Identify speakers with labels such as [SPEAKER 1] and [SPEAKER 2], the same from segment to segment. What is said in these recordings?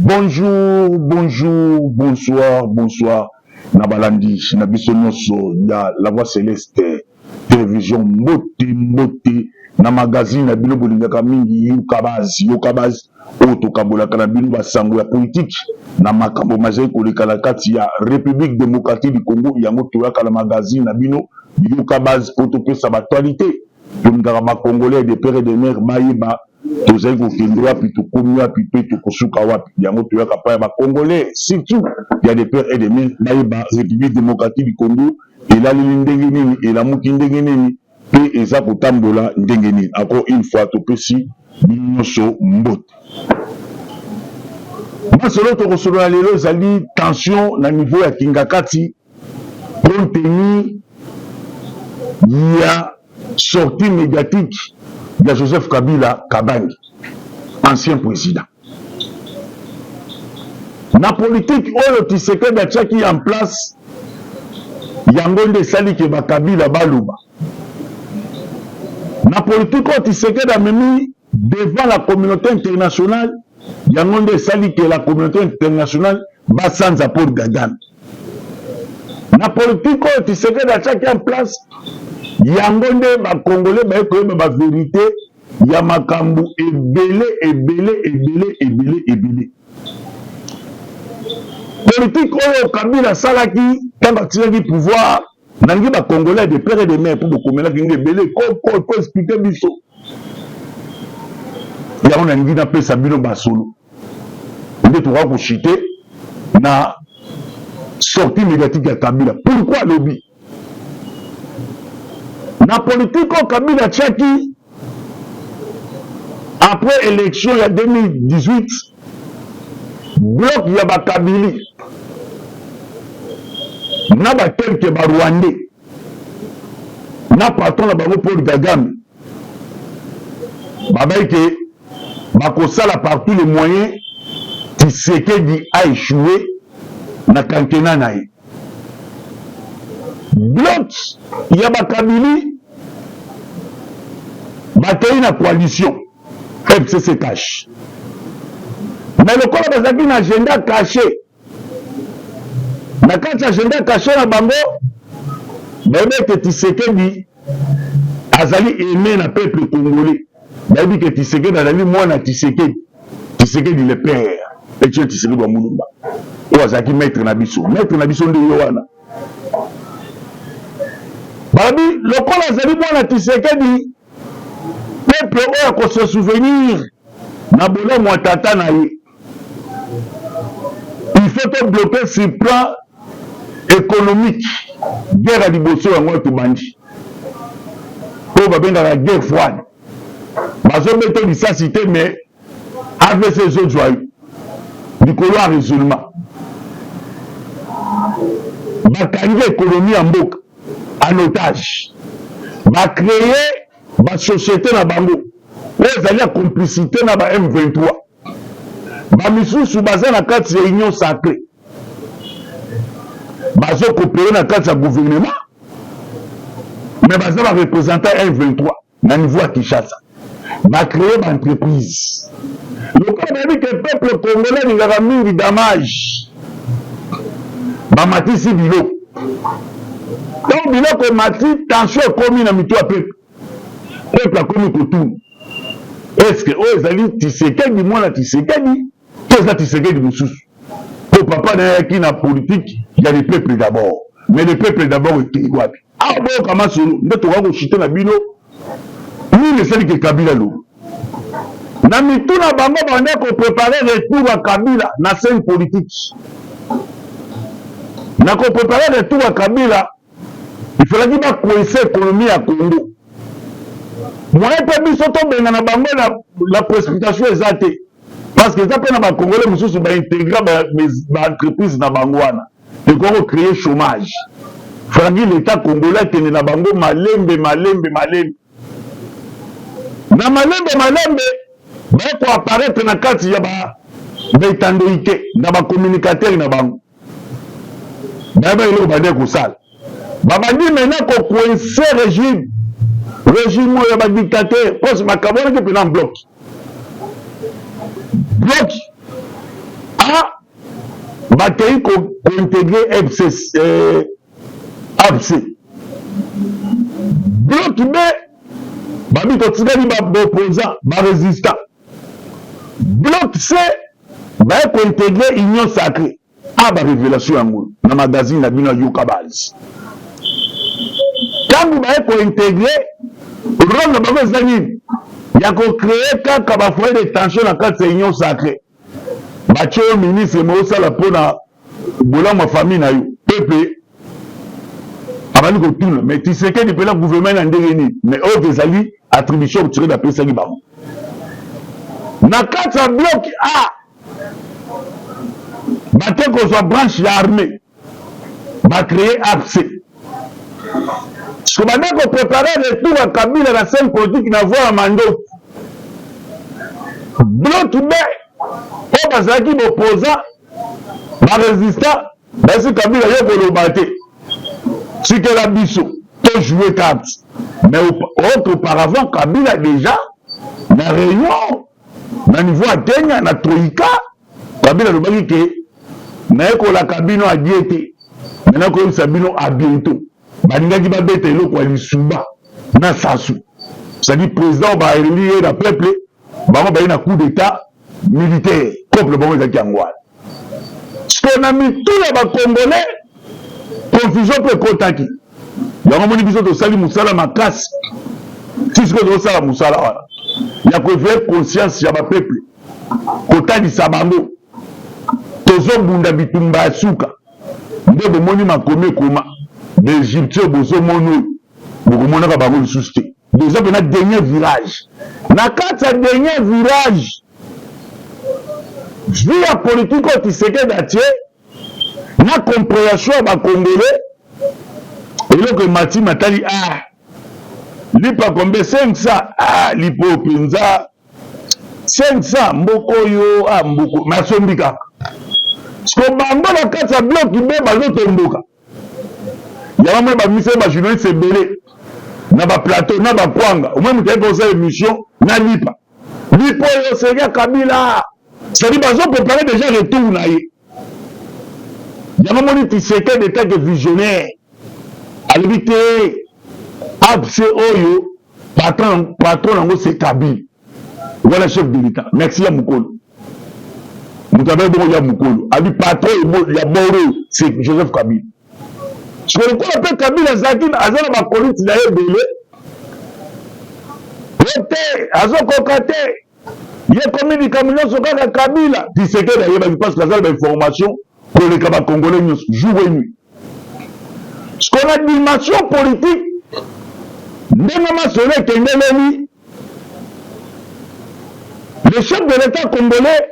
[SPEAKER 1] Bonjour, bonjour, bonsoir, bonsoir. Nabalandi, Nabiso Noso, ya La Voix Céleste, télévision, Moti, na magazine, na bino bolingaka mingi, Yokabaz, Oto Kabola Kanabino, Basango ya politique, na makambo mazai koleka la kati ya République démocratique du Congo, yango toyaka la magazine, na bino, Yokabaz, Oto Pesa Batualité, Tungara ma Congolais, des pères et des mères, Maïba, tozali kokende wapi tokomi wapi mpe tokosuka wapi yango toyaka pa ya bacongolais surtout ya des pères et des mères bayeba république démocratique du Congo elaleli ndenge nini elamuki ndenge nini mpe eza kotambola ndenge nini. Encore une fois topesi bino nyonso mbote masolo tokosolola lelo ezali tension na niveau ya kingakati compte tenu ya sortie médiatique de Joseph Kabila Kabangi, ancien président. La politique, Oyo Tshisekedi a qui en place, Yangonde Sali Keba Kabila Baluba. La politique, Oyo Tshisekedi a mis devant la communauté internationale, Yangonde Sali que la communauté internationale va sans apport Gagan. La politique, Oyo Tshisekedi a qui en place, Yangonde ba Congolais ba ekoyeba ba vérité ya makambu ebele. Politique oyo Kabila salaki tant atilaki pouvoir nangi ba Congolais de père et de mère pour bokomela kingi ebele ko expliquer biso ya on nangi na pesa bino basolo nde to ko chiter na sortie médiatique ya Kabila. Pourquoi lobby la politique au Kabila Tchaki après élection il y a 2018 bloc Yaba Kabili n'a pas quelques Rwandais n'a pas ton la Paul Kagame babaïke bakosala par tous les moyens Tshisekedi a échoué na quinquennat naïe bloc Yaba Kabili bataille na coalition FCC cache mais le corps bazaki na agenda caché na kati agenda caché na bango bayebi ke Tshisekedi azali aimé na peuple congolais bayebi ke Tshisekedi azali mwana Tshisekedi le père Etienne Tshisekedi wa Mulumba oyo azalaki maître na biso nde yo wana babi lokola azali mwana Tshisekedi peuple oyo ko se souvenir na bolemo ya tata na ye il faut to bloquer sur plan économique guerre ya liboso yango tobandi oyo babengaka guerre froide bazobeta lisasi te mais AVC ezozwa likolo ya résolument bakangi économie ya mboka en otage créer ba société na bango oyo ezali ya complicité na ba M23 bamisusu baza na kati ya union sacrée bazokopere na kati ya gouvernement mais baza bareprésentant ya M23 na niveau ya Kinshasa bacreye baentreprise lokola bayebi ke peuple congolais alingaka mingi damage bamatisi biloko donc biloko emati tension ekomi na mito ya peuple akomi kotuna estce oyo ezali Tshisekedi mwana Tshisekedi to eza Tshisekedi mosusu po papa nayaki na politique ya le peuple d'abord mais le peuple d'abord ekei wapi awa boyoka masolo nde tokoka kochite na bino nini esali ke Kabila lo na mitu na bango bande koprépare retour ya Kabila na scène politique na koprépare retour ya Kabila il falaki bakwese économie ya Congo moyen mpe biso tobenga na bango la précipitation eza te parce que eza mpe na bacongolais mosusu baintégra baentreprise na bango wana ekoko créer chômage frangi l'état congolais akende na bango malembe na malembe bayeko apparaître na kati ya baetandoi te na bacommunicateur na bango bayeba eloko bande kosala babandi maintenant kokwese régime oyo ya badictateur pose makambo wana ke mpena bloc bakei kointégrer AFC. Bloc B, babi totikali opposant, résistant. Bloc C, baye kointégrer Union Sacrée. Révélation yango na magazine na bino Yoka Bals. Quand vous baye kointégrer rôle na bango ezali ya ko créer kaka ba foyer de tension na kati ya Union Sacrée. Bacho ministre mosala pona bolama famille na yo peuple abali ko tout mais tu sais que depuis le gouvernement na ndenge mais autres ezali attribution tirée d'après ça qui ba na kati ya bloc A batte ko soit branche armée ba créer AFC. Ce que maintenant qu'on préparait le retour à Kabila la scène politique n'a voix à Mando. Bloc B, au Bazaki opposant, résistant, c'est Kabila y a pour le battre. C'est que la biso, tout joué carte. Mais auparavant, Kabila déjà, dans la réunion, dans le niveau à Kenya, dans la Troïka, Kabila le bagi que, mais que la Kabila a diété, maintenant que Sabino a bientôt. Balingaki ba bete eloko ya lisuba na sasu. C'est-à-dire président ba élire le peuple, ba ba na coup d'état militaire contre bango ezaki angwa. Ce qu'on a mis tout les Congolais confusion pe kotaki. Yango moni biso to sali musala makasi. Si ce que do sala musala wana. Ya ko faire conscience ya ba peuple. Kotani sabango. Tozo bunda bitumba suka. Ndebo moni makomi koma. L'Égyptien bozo mono beaucoup mona ka bango susté déjà na dernier virage na kata dernier virage via politique au Tshisekedi datie na compréhension ba congolais et là que Mati Matali lipa combien 500 lipo penza 500 mboko yo mboko masombika ce que bango na kata bloc be bazo tomboka. Il y a un peu de journaliste belé, na ba plateau, na ba kwanga. Au moins, vous avez émission, na lipa. Lipa, c'est bien Kabila. C'est-à-dire, ils ont préparé déjà le retour. Il y a un moment où tu sais qu'il y a des visionnaires. À l'éviter, AFC Oyo, patron, c'est Kabila. Voilà, chef de l'État. Merci à Moukolo. Vous avez bon, il y a Moukolo. À lui, patron, il y a Moro, c'est Joseph Kabila. Ce qu'on appelle Kabila Zakin, Azana Bakolite d'ailleurs belé. L'été, Azan Kokate, il y a combien de camions sur Kabila. Tu sais que d'ailleurs, il passe la information pour les Kaba Congolais jour et nuit. Ce qu'on a dimension politique, Ndemama Soleil Kengeleli, le chef de l'État congolais,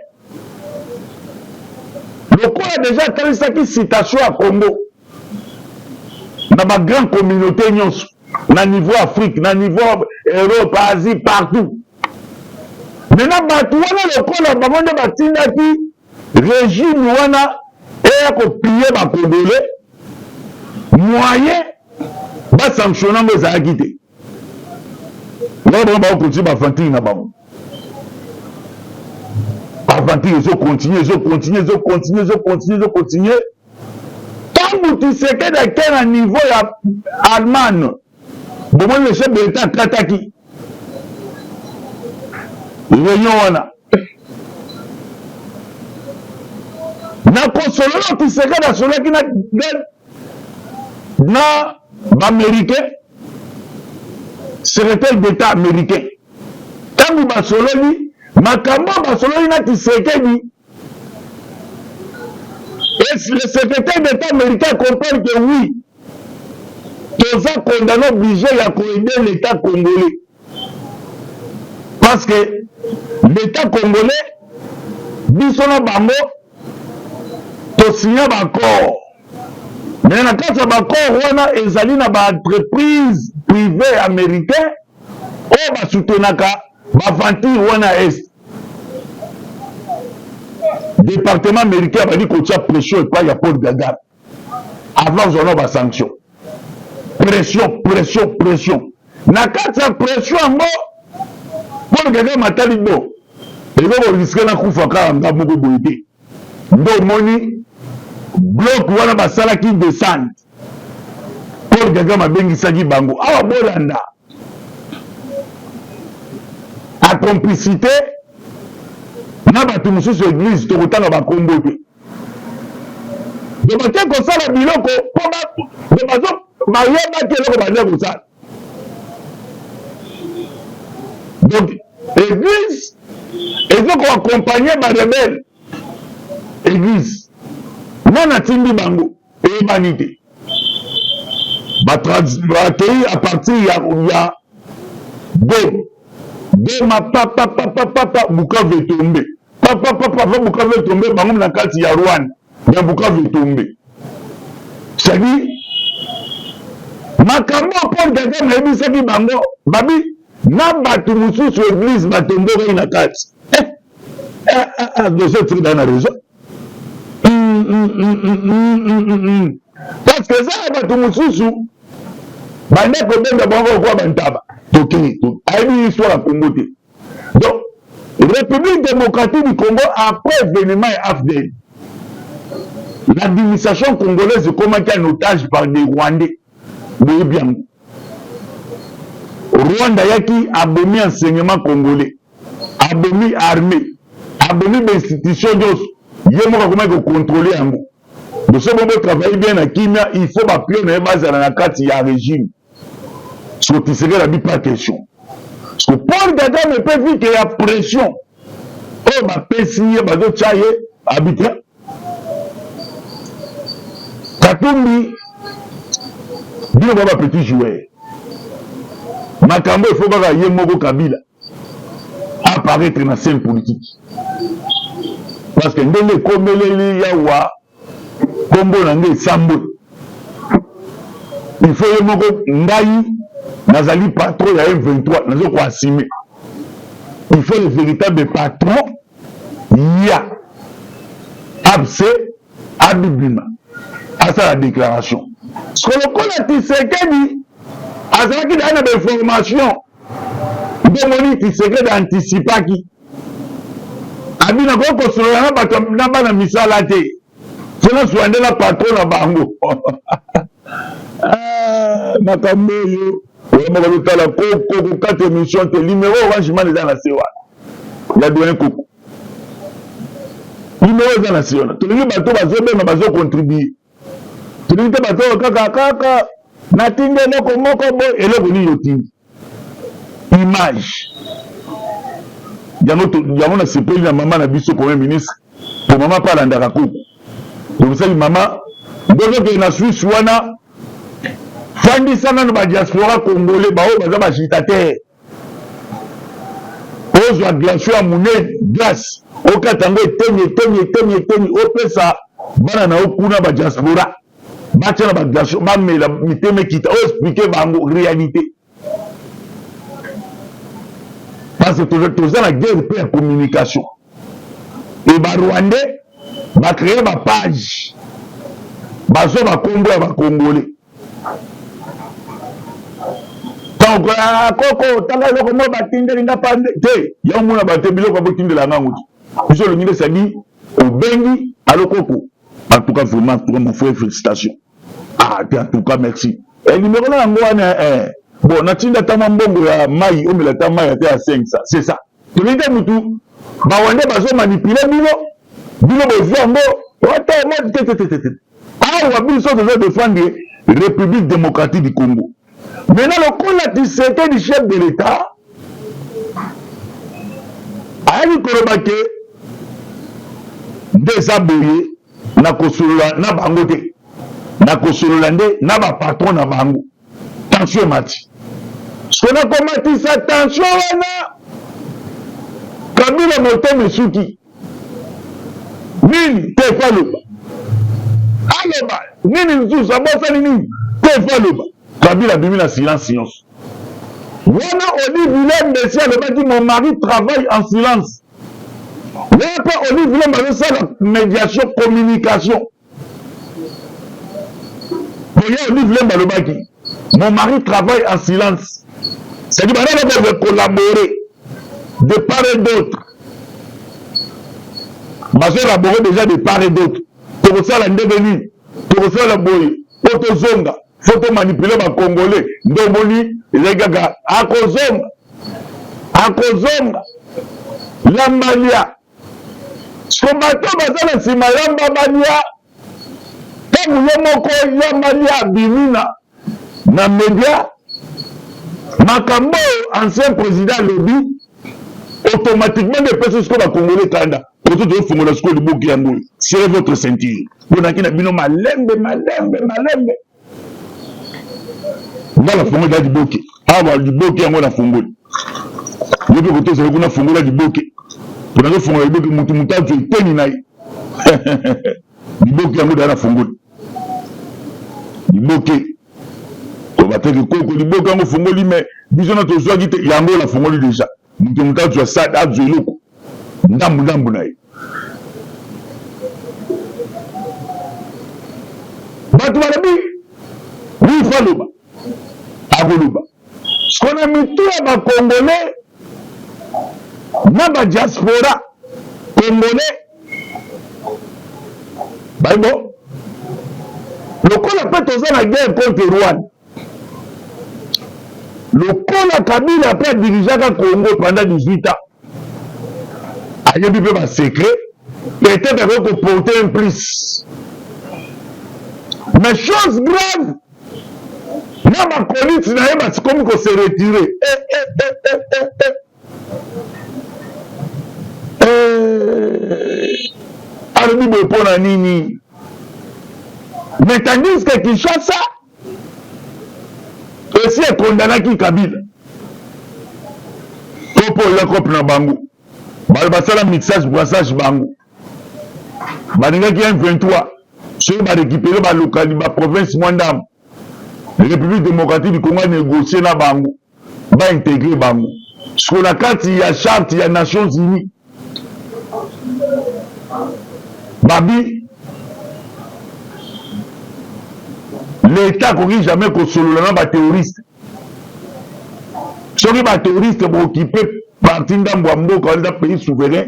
[SPEAKER 1] le quoi a déjà créé cette citation à Congo. Dans ma grande communauté, na niveau Afrique, na niveau Europe, Asie, partout. Maintenant, le col a demandé à régime wana et à copier ma Congolais, moyen, va sanctionner mes acquittés. Là, on va continuer à fantir na bango. Avantir, ils ont continué. Quand tu sais que dans quel niveau allemand, bon, le chef de l'État Kataki, réunion wana. Na consolo tu sais que dans celui qui na américain, secrétaire d'État américain. Quand vous basoloni, makambo basoloni na tu sais que et le secrétaire d'État américain comprend que oui, tous a condamné obligé à aider l'État congolais. Parce que l'État congolais, bisona bango, to signé d'accord. Mais dans le cas de l'accord, on a une entreprise privée américaine, on va soutenir la vente, on a est. Département américain va dire qu'on a pression et pas il y a Paul Gaga. Avant, on a des sanctions. Pression. Na kata pression en mot, Paul Gaga m'a dit bon. Et là, on risque de faire un peu de beauté. Donc, moni, bloc wana basalaki descente Paul Kagame abengisaki bango awa bolanda a complicité na bato mosusu église tokotanga bakombo te donc bake kosala biloko mpo bayebaki eloko baza kosala donc église ezokoakompagne barebele église nana tindi bango eyebani te bakei à partir ya Boma papa Bukavu etombe papa Bukavu etombe bango na kati ya Rwanda ya Bukavu etombe c'est-à-dire makambo Paul Kagame ayebisaki bango babi na bato mosusu église batombokaki na kati dossier tiri dans la raison parce que ça bato mosusu bande kobenga bango kwa bantaba tokei ayebi histoire ya Congo te donc République démocratique du Congo après événement et AFDL l'administration congolaise ekomaki en otage par des Rwandais boyebi yango Rwanda yaki abomi enseignement congolais abomi armée abomi d'institution nyonso ye moko akomaki kocontrôle yango boso bobo travaille bien na kimia il faut bapio na ye bazala na kati ya régime sotiseke na bi pas question parce que Paul Kagame peut dire qu'il y a pression oyo bapesi ye bazotya ye arbitre Katumbi bino ba petit joueur makambo il faut kaka ye moko Kabila apparaître na scène politique parce que ndenge ekomeleli yawa kombo na nge esambwe il faut ye moko ngai nazali patron ya M23 nazo koassumer il faut le véritable patron ya abse abibima asa la déclaration ce que lokola Tshisekedi azalaki na bainformation ndemoni Tshisekedi anticipaki abina kokosolola na bato na bana misala te sona swandela patron na bango makambo oyo oyamba balotala koko 4 émission te numéro orangeman eza na se wana ya doyen koko numéro eza na se wana tolingi bato bazobenga bazocontribue tolingi te bato kaka natindi eloko moko boy eloko nini yotindi image yango nasepeli na mama na biso premier ministre po mama mpe alandaka koko tokosali mama ndozokende na Suisse wana fandisana na badiaspora congolais baoyo baza bagitatere ozwa glace ya monene glace okata yango eteni opesa bana na yo kuna badiaspora batya na baglace bamela mitema ekita oexplike bango réalité parce que toza na guerre mpe ya communication e barwandais bacreye bapage bazwa bakombo ya bacongolais koko tanga eloko mo batindeli nga pande te ya omona bato biloko abotindela ngango te biso olongi nde sadi obengi alo koko en tout cas vraiment mon frère félicitations en tout cas merci numéro na yango wana bon natinda tama mbongo ya mai omela ta mai ate ya 5 c'est ça tolingi mutu bawande bazomanipule bino bozwa yango otamo te awa biso toza défendre République démocratique du Congo. Maintenant, le cola du chef de l'État a dit que des aboyés na kosolola na bango te na kosolola nde na ba patron na bango tension mati ce qu'on a combattu sa tension wana Kabila moto mesuki nini te faloba aloba nini nzuzu abosani nini te faloba Kabila bimi na silence nyonso wana Oli Willem Messi alobaki mon mari travaille en silence wana Oli Willem azosala médiation communication boye Oli Willem alobaki mon mari travaille en silence c'est-à-dire bana bako collaborer de part et d'autre bazo élaborer déjà de part et d'autre pour tokosala ndenge nini tokosala boye po tozonga fo tomanipule bacongolais nde omoni ezali kaka akozonga lambalia so bato baza na nsima lambalia ntango ye moko lambalia abimina na media makambo ancien président alobi automatiquement depesa sikoyo bacongolais kanda koto tozofungola sikoyo liboki yango oyo serrez votre ceinture ponaki na bino malembe nga nafungoli da liboki awa liboki yango nafungoli ye mpe koto ezali kuna fungola liboki mpona zofungola liboki mutu azwa eteni na ye liboki yango da nafungoli liboki tobateki koko liboki yango fungoli me biso na tozwaki te yango nafungoli deja mutu azwa sada azwa eloko ndambu na ye bato balobi wifa loba akoloba sikona mitu ya bacongolais na badiaspora congolais baibo lokola mpe toza na guerre contre Rwanda lokola Kabila mpe adirigeaka Congo pendant 18 ans ayebi mpe basekret peut-être akoki koporter un plus mais chose grave na bakoliti na ye basikomi kose retire alobi boye mpo na nini mais tandis que Kinshasa aussi ekondanaki Kabila po oya kope na bango balo basala mixage brassage bango balingaki M23 soki barécupere balokali baprovince mwandamo république démocratique du Congo anégocier na bango baintégre bango siko na kati ya charte ya Nations Unies babi l'état akoki jamais kosolola na baterroriste soki baterroriste baokipe parti ndambo ya mboka wana pays souverain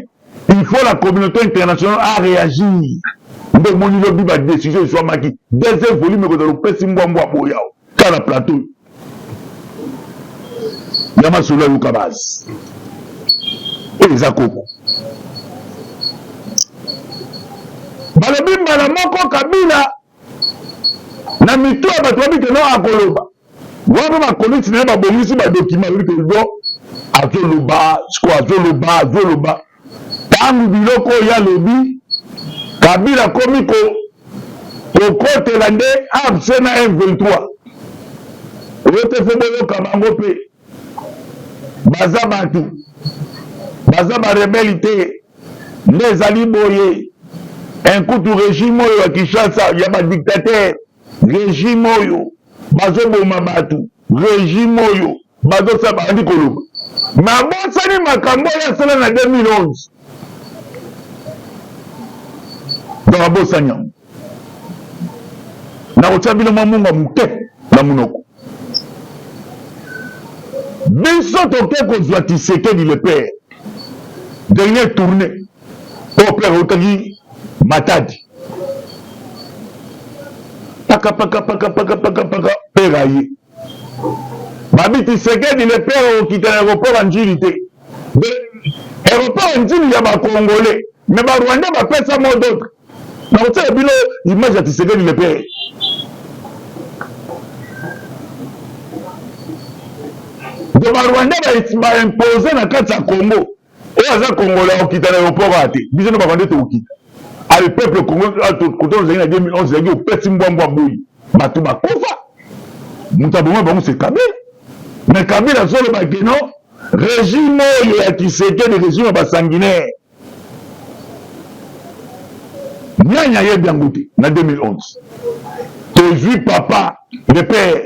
[SPEAKER 1] il faut la communauté internationale a réagir nde omoni lobi badécision eswamaki deuxième volume ekozala opesi mbwambwa boyao kala plateau ya masolo ayuka basi oyo eza koko balobi mbala moko Kabila na mitu ya bato babike no akoloba wana bakoliti na ye babongisi badokima babike do azoloba siko azoloba ntango biloko oyo alobi Kabila akomi kokotela nde abse na M23 oyo te fo boyoka bango mpe baza bato baza barebeli te nde ezali boye enkutu régime oyo ya Kinshasa ya badictateur régime oyo bazoboma bato régime oyo bazosala bandi koloba mabosani makambo oyo asala na 2011 donc abosani yango nakotia bino mwa munga moke na monoko biso toke kozwa Tshisekedi le père dernière tournée oyo père autaki Matadi paka père aye babi Tshisekedi le père okita na aéroport ya njili te aéroport ya njili ya bacongolais mais barwandais bapesa mo d'autre nakotiaka bino image ya Tshisekedi le père do barwandais baimpose na kati ya Congo oyo aza congolais okita na aéroport ya te biso no bavande tokokita ale peuple congolais koto ozali na 2011 ezalaki opesi mbwambwa boyi bato bakufa moto abomoi bango se Kabila mais Kabila azoloba keno régime oyo ya Tshisekedi régime ya basanguinaire nyanya yebi yango te na 2011 tozwi papa le père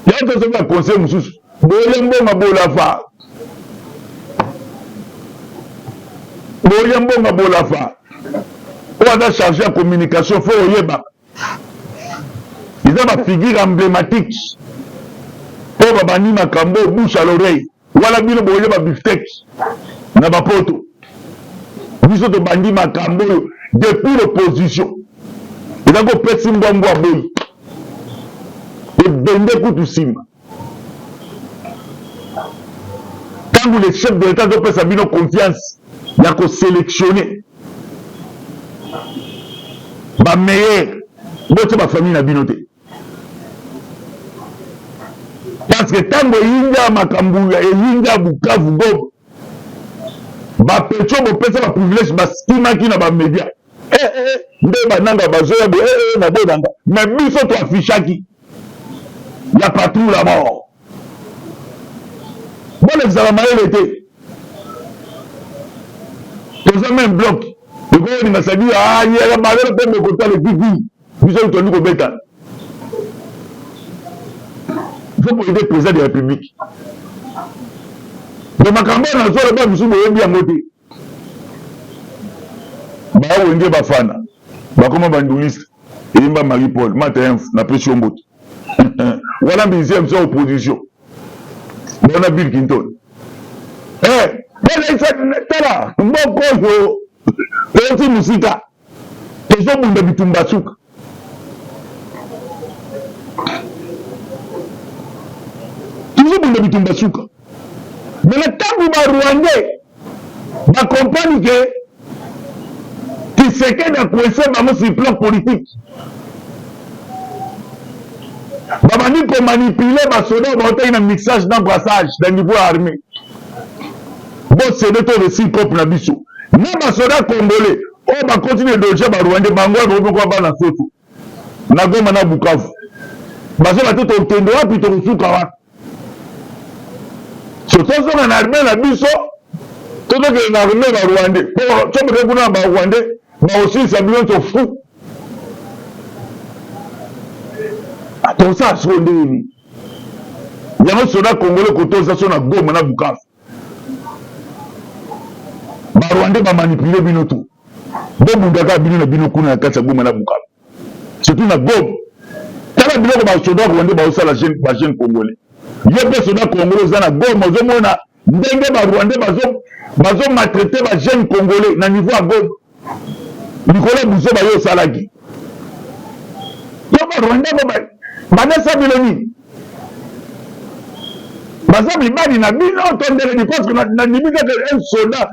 [SPEAKER 1] yango tozoki na conseil mosusu boye mbonga bolafa boye mbonga bolafa oyo aza chargé ya communication fo oyeba eza bafigure emblématique oyo babandi makambo bouche à l'oreille wala bino boyeba biftek na bapoto biso to bandi makambo depuis l'opposition eza ko pesi mbwambwa boy ebende kutu nsima ntango le chef de l'état azopesa bino confiance ya kosélectionne bameilleur botia bafamille na bino te parce que ntango eyinga makambo eyinga Bukavu Goma bapetio bopesa baprivilège baskimaki na bamédia nde bananga bazoya bo nabonanga mais biso toafishaki ya patrouille la mort bona ezala mayele te toza même bloc ekoyoninga sadi yaya malele mpe mekotala ekivi biso tondi kobetana il faut koyede président de la république de makambo nazoloba biso boyebi yango te bawenge bafana bakoma banduliste eyimba Marie Paul matin napesi yo mbote wana mbizia mso opposition bona Bill Clinton tala mboko oyo eti musika tozobunda bitumba suka tozobunda bitumba suka mais le temps où Rwandais va comprendre que Tshisekedi a coincé maman sur le plan politique. Babani pour manipuler ma soda va un mixage d'embrassage d'un niveau armé. Bon, c'est de tout aussi comme la biso. Même ma soda congolais, on va continuer de jouer à Rwandais, Bangoua, Rwanda, Bana Soto. Nagoma na Bukavu. Baso la tête au Tendoa, puis au Soukawa. Surtout en armée la biso, tout ce que l'armée va Rwandais. Pour tout le monde va Rwandais, mais aussi ça bien se fou. Attends ça, c'est un déni. Il y a un soldat congolais qui a son Goma na Bukavu. Ba Rwandais va manipuler binoto. Bon bundaka bino na bino kuna kasa Goma na Bukavu. Surtout na Goma. Tala bino ko ba soldat Rwandais ba osala jeune congolais. Yo pe soldat congolais za na Goma ozomona ndenge ba Rwandais bazo maltraiter ba jeune congolais na niveau à Goma. Nicolas Bousso ba yo salaki. Yo ba Rwandais ba nasa biloni. Baza mibali na bino tondele parce que na limite un soldat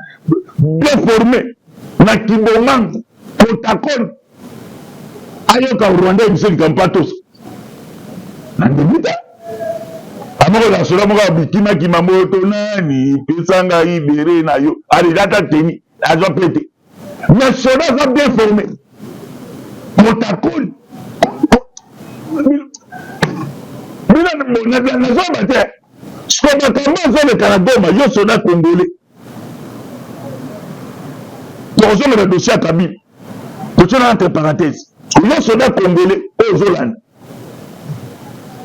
[SPEAKER 1] bien formé na Kibongangu Kotakon ayoka Rwandais biseli kampatos. Na limite amoko la sola moko bikima kimamoto nani pesanga ibere na yo ali data teni azo pété mais soda va bien formé Kotakon bila na zomba te soba kama zone Kanagoma yo soda congolais tozo le dossier à Kabila to entre parenthèses yo soda congolais au Zolanda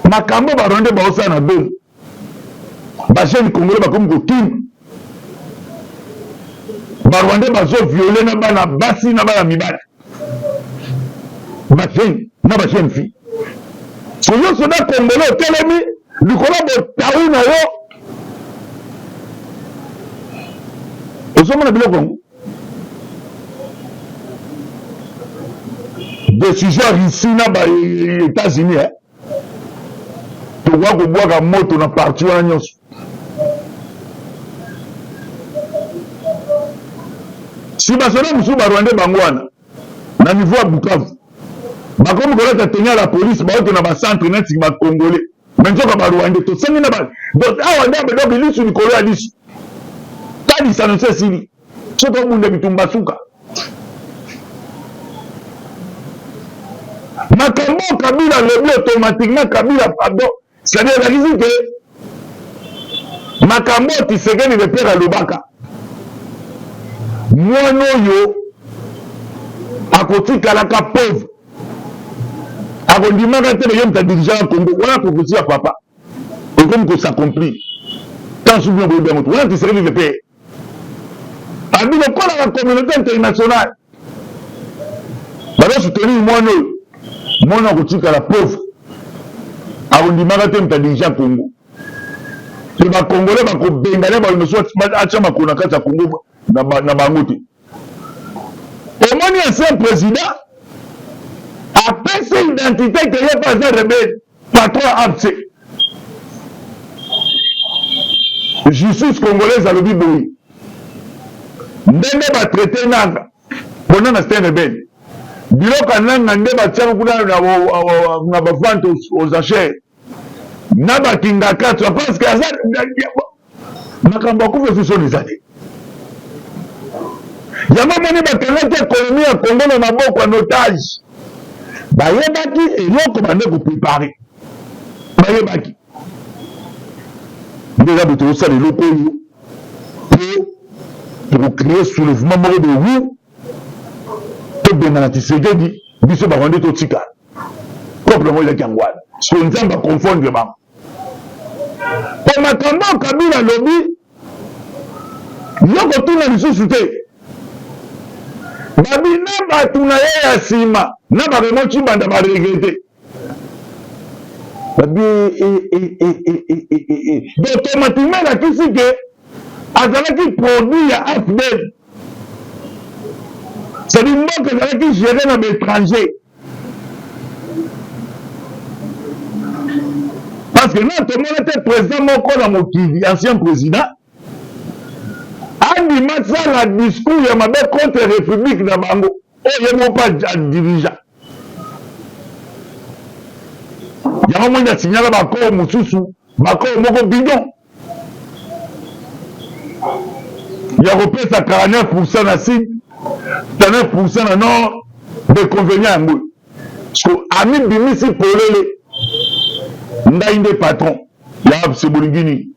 [SPEAKER 1] makambo baronde baosa na Goma bajeni congolais bakomi kokima barwande bazo viole na bana basi na bana mibali bajeni na bajeni fi so yo soda congolais otelemi likolo botawu na yo ozomona biloko yango décision risi na ba États-Unis tokoka kobwaka moto na parti wana nyonso si basoda mosusu barwande bango wana na niveau ya Bukavu bakomi kolata teni ya la police baote na bacentre neti bacongolais me nzoka barwande tosengi na awa nde abedoki lisu likolo ya lisu talisa no se esili so tobunda bitumba suka makambo Kabila lobi automatiquement Kabila pardon c'est-à-dire ezalisi ke makambo Tshisekedi de Pierre alobaka mwana oyo akotikalaka pauvre akondimaka te yo muta dirigeant ya Congo wana prophétie ya papa ekomi kosaaccomplir tant soubien boyebi yango wana Tshisekedi de Pierre abi lokola la communauté internationale bazosoutenir mwana oyo mwana akotikala pauvre akondimaka te muta dirigeant ya Congo te bacongolais bakobengana bayo mosusu atya makolo na kati ya Congo na bango te Et mon ancien président après cette identité que j'ai pas rebelle, patron ABC. Justice congolaise à l'obi boui. Ndenge va traiter nanga. Pendant la scène rebelle. Biloko nanga nde va tirer na ba vente aux achats. Na ba kinga 4 parce que ça makambo ko fait son izali. Yama moni ba kanete économie ya Congo na maboko en otage. Bayebaki eloko bande ko préparer. Bayebaki. Déjà de tout ça les locaux pour créer soulèvement moko de vous. To benana Tshisekedi biso ba rende to tika. Complètement il y a ngwana. So nzamba confondre ba. Pour makambo Kabila lobby yoko tuna lisusu te. Babina batuna ye ya sima na ba remo chibanda ba regretter. Babi automatiquement la kisi que azalaki produit ya AFDEL. C'est une banque que azalaki géré dans l'étranger. Parce que notre monde était président moko na mokili, ancien président. Andima ça la discours ya mabe contre la République na bango. Oh yemo pas dirigeant. Yama mwenye signala bako mususu, bako moko bidon. Ya repèse à 49% na sud, 39% na nord, de convenient ngou. Parce que ami bimisi polele, ndainde patron, ya c'est bolingini,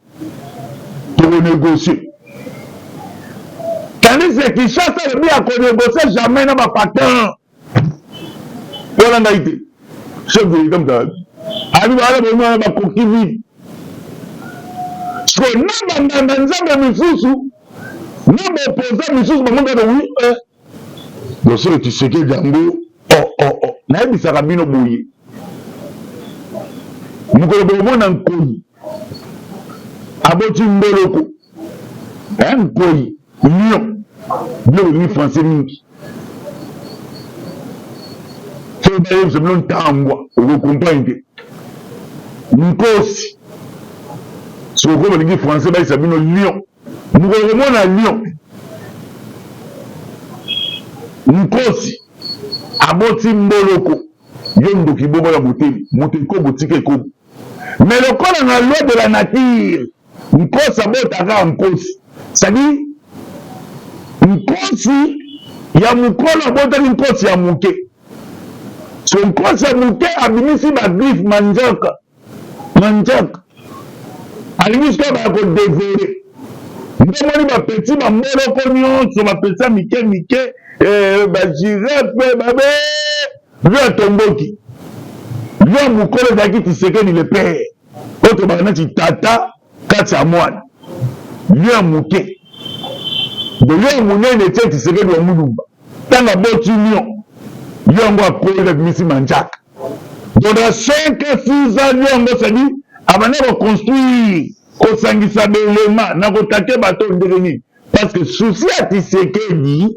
[SPEAKER 1] pour négocier. Tandis que Kinshasa le bien à négocier jamais na ba patron. Voilà ndaïté. Chef de comme ça. Ami wala bongo ba kokivi. So na banda nzambe misusu na opposant misusu bamonga na oui dossier Tshisekedi yango na yebisaka bino boye mokolo bomona nkoyi aboti mboloko nkoyi lion biloko mi français mingi so bayebisa bino ntangwa okokomprendre nkosi soko balingi français bayisa bino lion mokolo komona lion nkosi aboti mboloko yo ndoki bongo ya motemi moto ekobo tika ekobo mais lokola na loi de la nature nkosi abotaka nkosi c'est-à-dire nkosi ya mokolo abotaki nkosi ya moke so nkosi ya moke abimisi bagriffe manjaka alingi sikoyo baya kodevore ndomoni bapeti bamboloko nyonso bapeti ya mike bagirafe babe vio atomboki vio ya mokolo ezalaki Tshisekedi le père oyo tobaka neti tata kati ya mwana vio ya moke vio ya monene etie Tshisekedi wa mulumba ntango aboti lion vio yango akoyi abimisi manjaka donc na 5 à 6 ans vio yango sadi abanda koconstruire kosangisa belema na kotake bato ndenge nini parce que souci ya Tshisekedi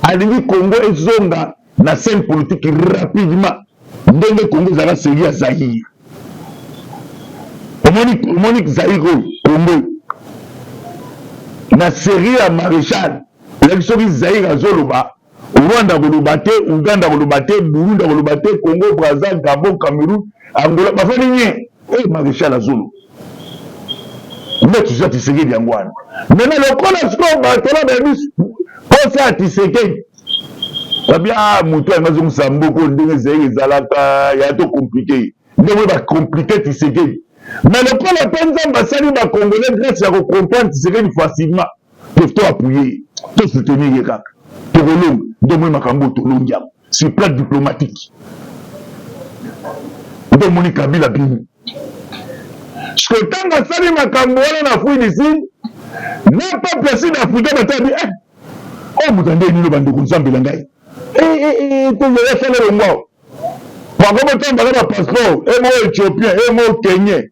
[SPEAKER 1] alingi Congo ezonga na scène politique rapidement ndenge Congo ezala série ya Zaïre omoni Zaïre oyo Congo na série ya Maréchal elaki soki Zaïre azoloba Rwanda koloba te, Uganda koloba te, Burundi koloba te, Congo Brazza, Gabon, Cameroun, Angola bafani nye Maréchal azolo nde tuza Tshisekedi yango wana maintenant lokola sikoyo batola bayebi posa ya Tshisekedi babi moto yango azongisa mboko ndenge Zaïre ezalaka ya to compliqué ndenge bacompliqué Tshisekedi mais lokola mpe nzambe asali bacongolais grâce ya kocomprendre Tshisekedi facilement peuvent to appuyer to soutenir ye kaka tokolonga ndomoni makambo tolongi yango sur plan diplomatique ndomoni Kabila bini siko ntango asali makambo wana na Afrique du Sud na peuple sud africain batabi oyo moto ande nino bandeko nzambela ngai toyasala longwao bango botambaka bapasseport emo éthiopien emo kenyen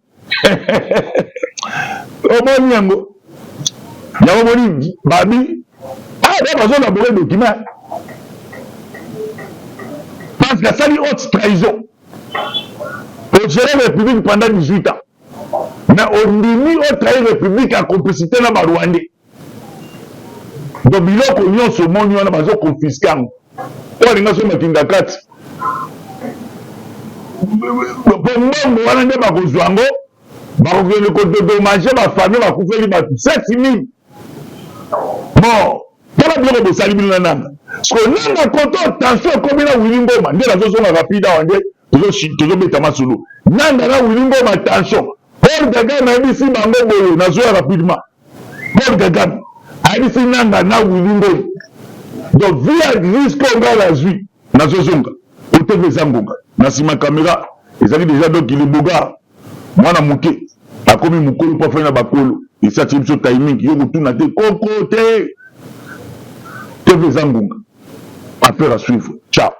[SPEAKER 1] omoni yango moni babi bazolabore document parce que ça dit haute trahison au gérer la République pendant 18 ans mais au ndimi au trahir la République en complicité na Rwandais donc biloko nyonso moni wana bazo confisquer yango oyo alinga so matinda kati bombongo wana nde bakozwa yango bakokende kododomage bafamille bakufeli bato 7000 bon mpona biloko bosali bino na nanga parceke nanga koto tension ekomi na Willy Ngoma nde nazozonga rapide awa nde tozobeta masolo nanga na Willy Ngoma tension Paul Kagame ayebisi bango boye nazoya rapidement Paul Kagame ayebisi nanga na Willy Ngoma donc via risque nga nazwi nazozonga oteve eza ngonga na nsima kamera ezali deja donc iliboga mwana moke akomi mokolo mpo afai na bakolo esati biso timing yo kotuna te koko te teve eza ngonga affaire à suivre ciao